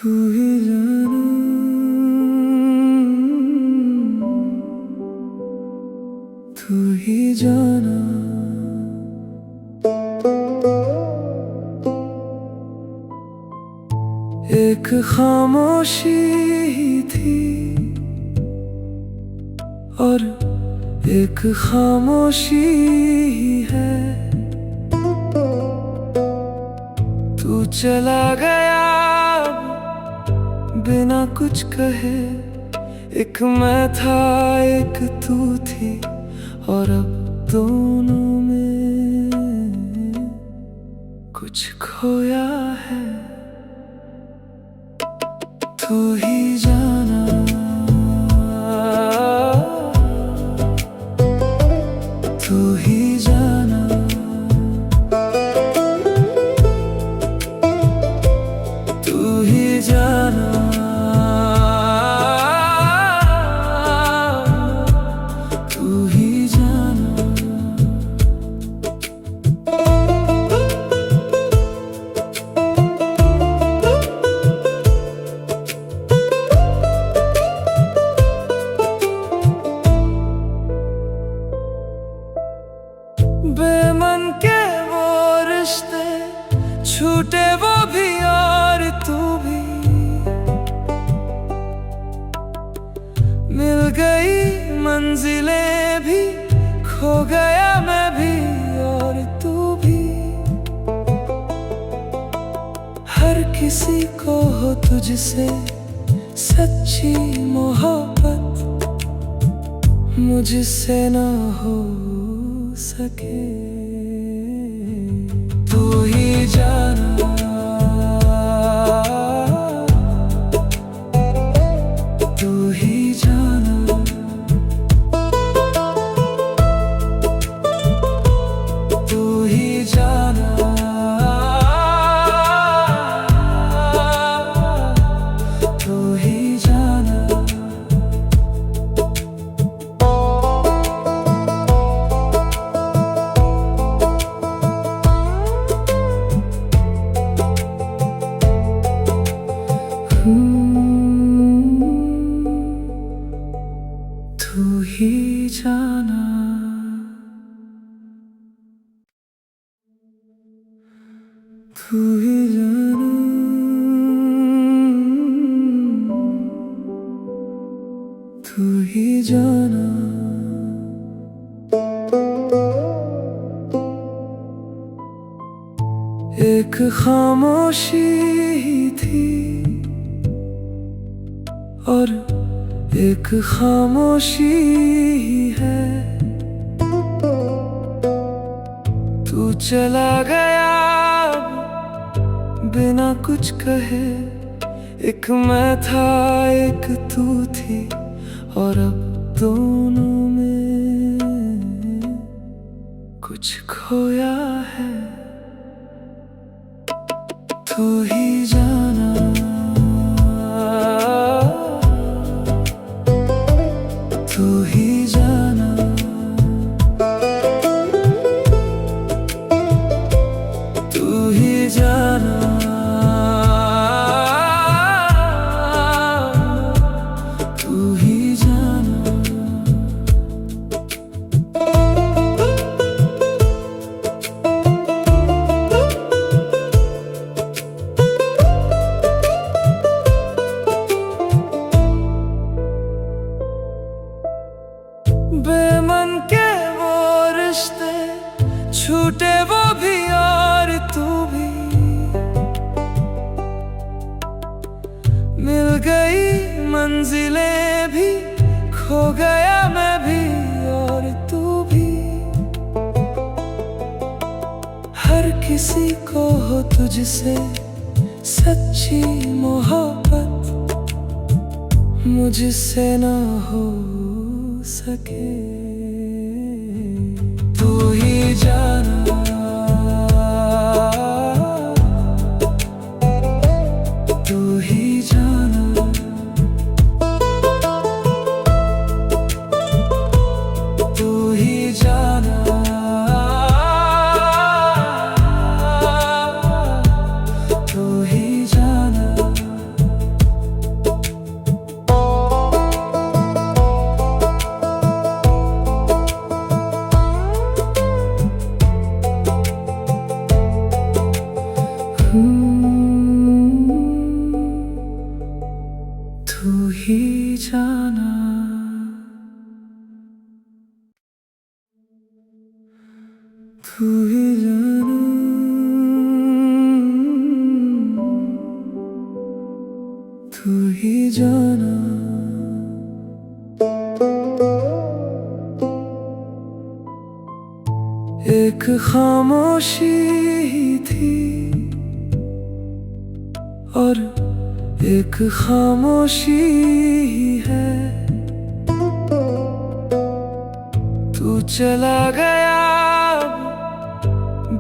तू ही जाना, तू ही जाना। एक खामोशी थी और एक खामोशी है। तू चला गया बिना कुछ कहे। एक मैं था एक तू थी और अब दोनों में कुछ खोया है। तू ही जाना, तू ही जाना, तू ही जाना, तू ही जाना। बेमन के वो रिश्ते छूटे वो भी और तू भी। मिल गई मंजिलें भी, खो गया मैं भी और तू भी। हर किसी को हो तुझसे सच्ची मोहब्बत, मुझसे ना हो सके। तू ही जाना, तू ही जाना, तू ही जाना, तू ही जाना। तू ही जाना, तू ही जाना, तू ही जाना। एक खामोशी थी और एक खामोशी है। तू चला गया बिना कुछ कहे। एक मैं था एक तू थी और अब दोनों में कुछ खोया है। तू ही जाना, तू ही जाना, तू ही जाना, तू ही जाना। बेमन के वो रिश्ते छूटे वो भी और तू भी। मिल गई मंजिलें भी, खो गया मैं भी और तू भी। हर किसी को हो तुझसे सच्ची मोहब्बत, मुझसे ना हो सके। तू ही जाना, तू ही जाना, तू ही जाना, तू ही जाना। तू ही जाना, तू ही जाना, तू ही जाना। एक खामोशी ही थी और एक खामोशी ही है। तू चला गया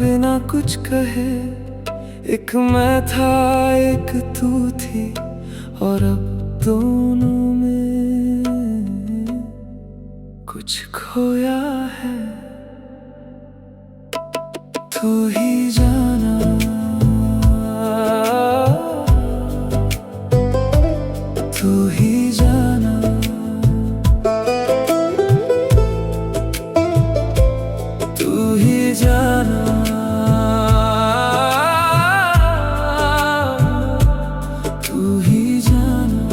बिना कुछ कहे, एक मैं था एक तू थी, और अब दोनों में कुछ खोया है। तू ही जाना, तू ही जाना, तू ही जाना, तू ही जाना।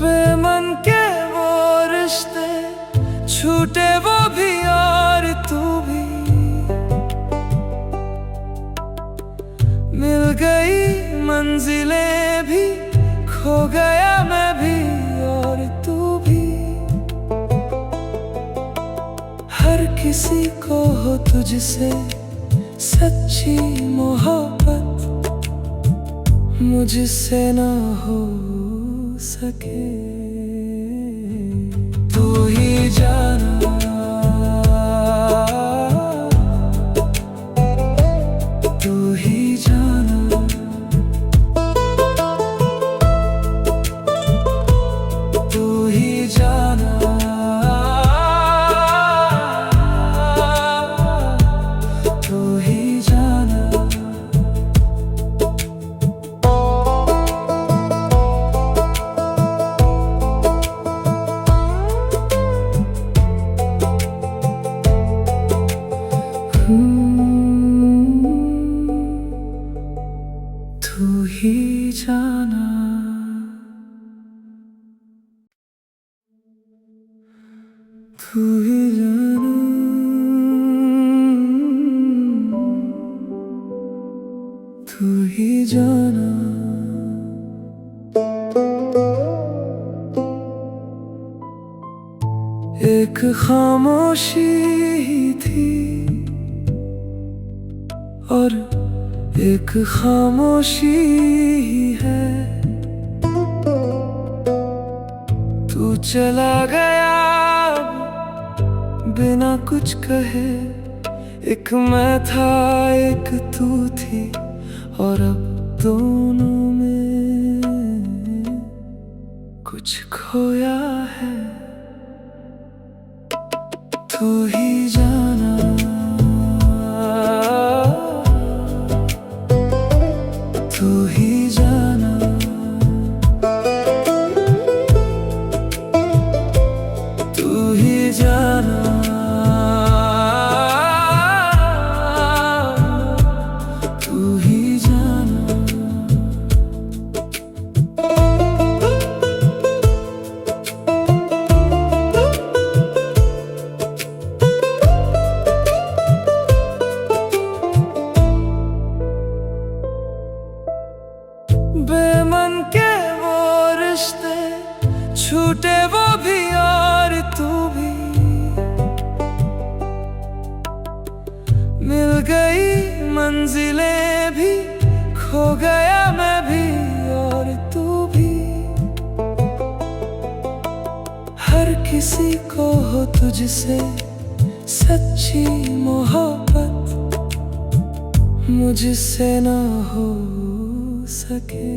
बेमन के वो रिश्ते छूटे वो भी और तू भी, मिल गई मंजिलें भी, खो गया मैं भी और तू भी। हर किसी को हो तुझसे सच्ची मोहब्बत, मुझसे ना हो सके। तू ही जाना, तू ही जाना, तू ही जाना, तू ही जाना। तू ही जाना, तू ही जाना, तू ही जाना। एक खामोशी ही थी और एक खामोशी ही है। तू चला गया बिना कुछ कहे, एक मैं था एक तू थी, और अब दोनों में कुछ खोया है। तू ही जाना, तू ही जाना, तू ही जाना, तू ही जाना। बेमन के वो रिश्ते छूटे वो भी और तू भी, मिल गई मंजिलें भी, खो गया मैं भी और तू भी। हर किसी को हो तुझसे सच्ची मोहब्बत, मुझसे ना हो सके।